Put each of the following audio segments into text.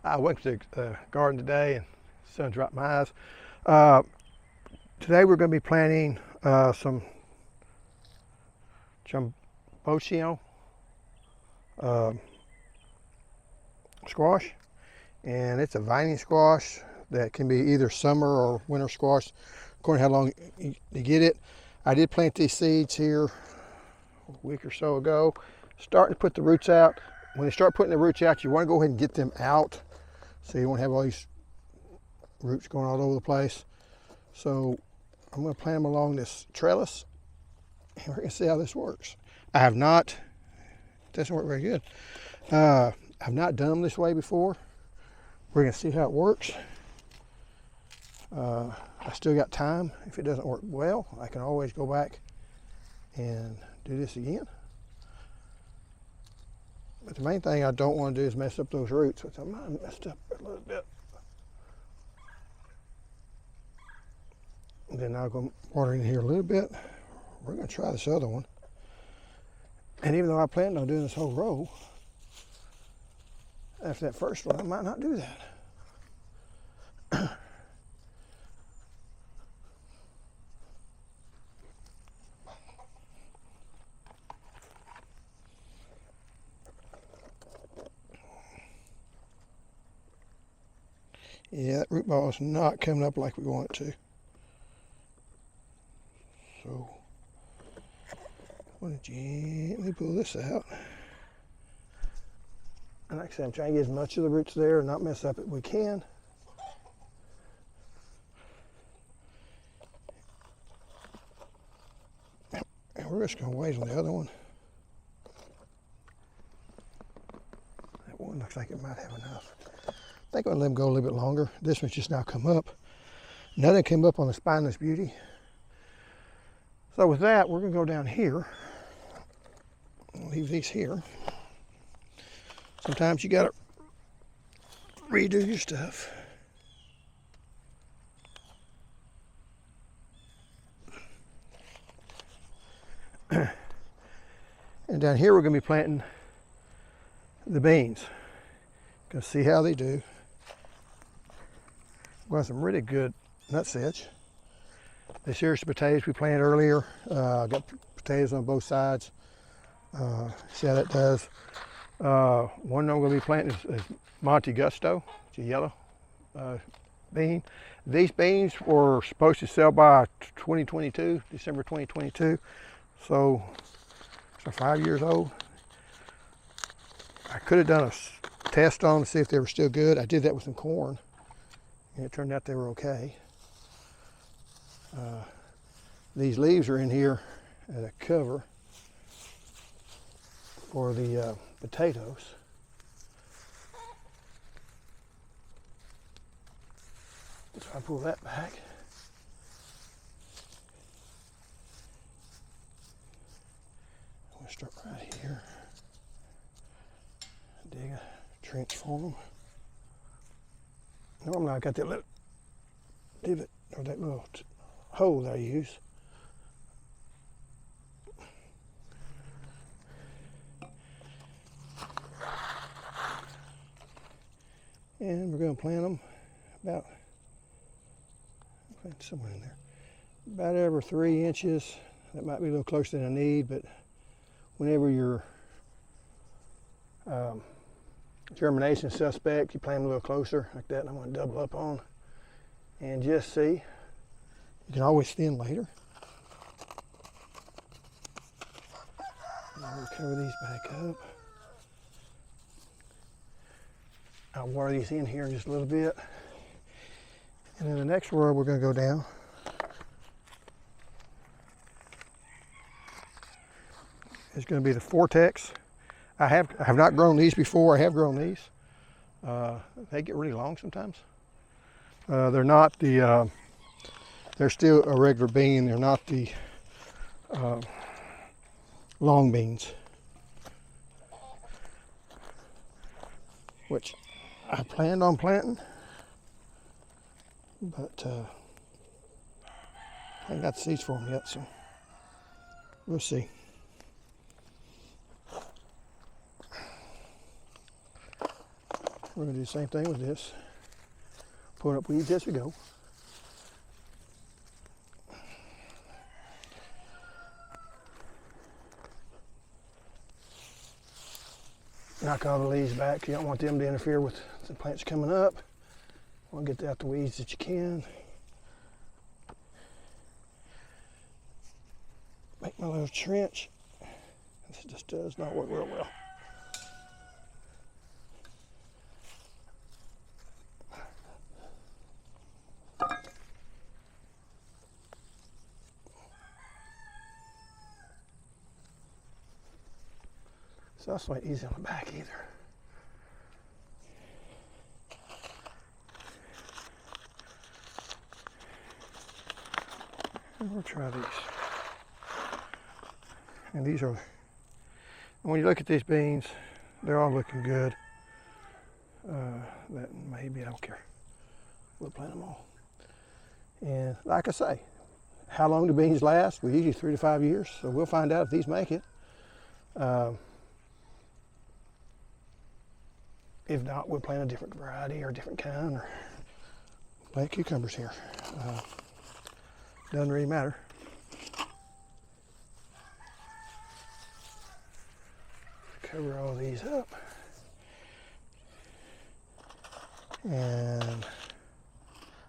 I went to the garden today and the sun dropped my eyes. Today we're going to be planting some Trombocino squash, and it's a vining squash that can be either summer or winter squash according to how long you get it. I did plant these seeds here a week or so ago, starting to put the roots out. When they start putting the roots out, you want to go ahead and get them out so you won't have all these roots going all over the place. So I'm going to plant them along this trellis, and we're going to see how this works. It doesn't work very good. I've not done them this way before. We're going to see how it works. I still got time. If it doesn't work well, I can always go back and do this again. But the main thing I don't want to do is mess up those roots, which I might have messed up a little bit. And then I'll go water in here a little bit. We're going to try this other one. And even though I planned on doing this whole row, after that first one, I might not do that. Yeah, that root ball is not coming up like we want it to. So, I'm going to gently pull this out. And like I said, I'm trying to get as much of the roots there and not mess up if we can. And we're just going to wait on the other one. That one looks like it might have enough. I think I'm going to let them go a little bit longer. This one's just now come up. Nothing came up on the spineless beauty. So with that, we're going to go down here. I'll leave these here. Sometimes you got to redo your stuff. And down here we're going to be planting the beans. Going to see how they do. Got some really good nutsedge. This here's the potatoes we planted earlier. Got potatoes on both sides. See how that does. One I'm going to be planting is Monte Gusto. It's a yellow bean. These beans were supposed to sell by 2022, December 2022. So 5 years old. I could have done a test on them to see if they were still good. I did that with some corn, and it turned out they were okay. These leaves are in here as a cover for the potatoes. So I pull that back. I'm going to start right here. Dig a trench for them. Normally I've got that little divot, or that little hole that I use. And we're going to plant them about, somewhere in there, about every 3 inches. That might be a little closer than I need, but whenever your germination is suspect, you plant them a little closer like that, and I'm going to double up on and just see. You can always thin later. I'll cover these back up. I'll water these in here in just a little bit. And then the next row we're going to go down. It's going to be the Fortex. I have not grown these before. I have grown these. They get really long sometimes. They're not the, they're still a regular bean. They're not the long beans, which I planned on planting, but I ain't got the seeds for them yet, so we'll see. We're going to do the same thing with this. Put up weeds as we go. Knock all the leaves back. You don't want them to interfere with the plants coming up. Want to get out the weeds that you can. Make my little trench. This just does not work real well. It's also not easy on the back either. And we'll try these. And these are, when you look at these beans, they're all looking good. That maybe, I don't care. We'll plant them all. And like I say, how long do beans last? Well, usually 3 to 5 years, so we'll find out if these make it. If not, we'll plant a different variety or a different kind, or plant cucumbers here. Doesn't really matter. Cover all these up. And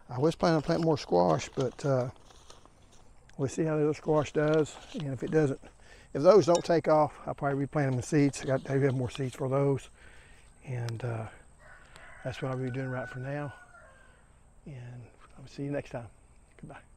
I was planning on planting more squash, but we'll see how the other squash does. And if it doesn't, if those don't take off, I'll probably replant them with seeds. I have more seeds for those. And that's what I'll be doing right for now. And I'll see you next time. Goodbye.